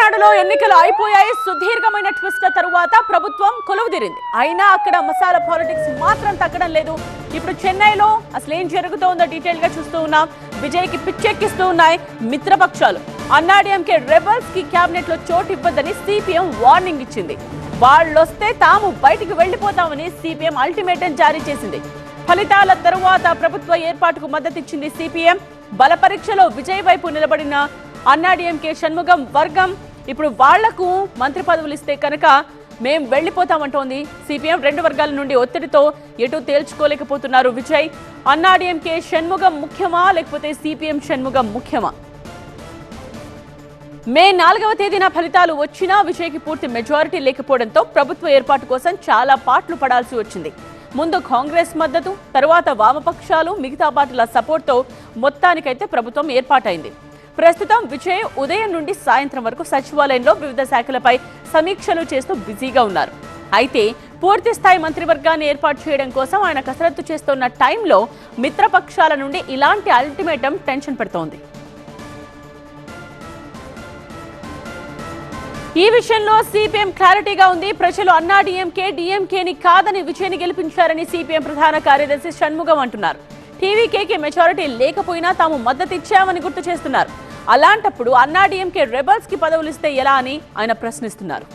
తమిళనాడులో ఎన్నికలు అయిపోయాయి. సుదీర్ఘమైన ట్విస్ట్ తరువాత ప్రభుత్వం కొలువుదీరింది. అయినా అక్కడ మసాలా పాలిటిక్స్ మాత్రం తగ్గడం లేదు. ఇప్పుడు చెన్నైలో అసలు ఏం జరుగుతోందో డీటెయిల్ గా చూస్తూ ఉన్నాం. విజయ్ కి పిచ్చెక్కిస్తూ ఉన్నాయి మిత్రపక్షాలు. అన్నాడీఎంకే రెబల్స్ కి కేబినెట్ లో చోటు ఇవ్వద్దని సిపిఎం వార్నింగ్ ఇచ్చింది. వాళ్ళొస్తే తాము బయటికి వెళ్లిపోతామని సిపిఎం అల్టిమేటం జారీ చేసింది. ఫలితాల తరువాత ప్రభుత్వ ఏర్పాటుకు మద్దతిచ్చింది సిపిఎం. బల పరీక్షలో విజయ్ వైపు నిలబడిన అన్నాడీఎంకే షణ్ముగం వర్గం ఇప్పుడు వాళ్లకు మంత్రి పదవులు ఇస్తే కనుక మేం వెళ్లిపోతామంటోంది సిపిఎం. రెండు వర్గాల నుండి ఒత్తిడితో ఎటు తేల్చుకోలేకపోతున్నారు విజయ్. అన్నాడీఎంకే షణ్ముగం ముఖ్యమా లేకపోతే సిపిఎం షణ్ముగం ముఖ్యమా? మే 4వ తేదీన ఫలితాలు వచ్చినా విజయ్కి పూర్తి మెజారిటీ లేకపోవడంతో ప్రభుత్వ ఏర్పాటు కోసం చాలా పాట్లు పడాల్సి వచ్చింది. ముందు కాంగ్రెస్ మద్దతు, తరువాత వామపక్షాలు, మిగతా పార్టీల సపోర్ట్తో మొత్తానికైతే ప్రభుత్వం ఏర్పాటైంది. ప్రస్తుతం విజయ్ ఉదయం నుండి సాయంత్రం వరకు సచివాలయంలో వివిధ శాఖలపై సమీక్షలు చేస్తూ బిజీగా ఉన్నారు. అయితే పూర్తి స్థాయి మంత్రివర్గాన్ని ఏర్పాటు చేయడం కోసం ఆయన కసరత్తు చేస్తున్న టైంలో మిత్రపక్షాల నుండి ఇలాంటి అల్టిమేటం టెన్షన్ పెడుతోంది. ఈ విషయంలో సిపిఎం క్లారిటీగా ఉంది. ప్రజలు అన్నాడీఎంకేని కాదని విజయ్ని గెలిపించారని సిపిఎం ప్రధాన కార్యదర్శి షణ్ముగం అంటున్నారు. టీవీకేకి మెజారిటీ లేకపోయినా తాము మద్దతిచ్చామని గుర్తు చేస్తున్నారు. అలాంటప్పుడు అన్నాడీఎంకే రెబల్స్ కి పదవులు ఇస్తే ఎలా అని ఆయన ప్రశ్నిస్తున్నారు.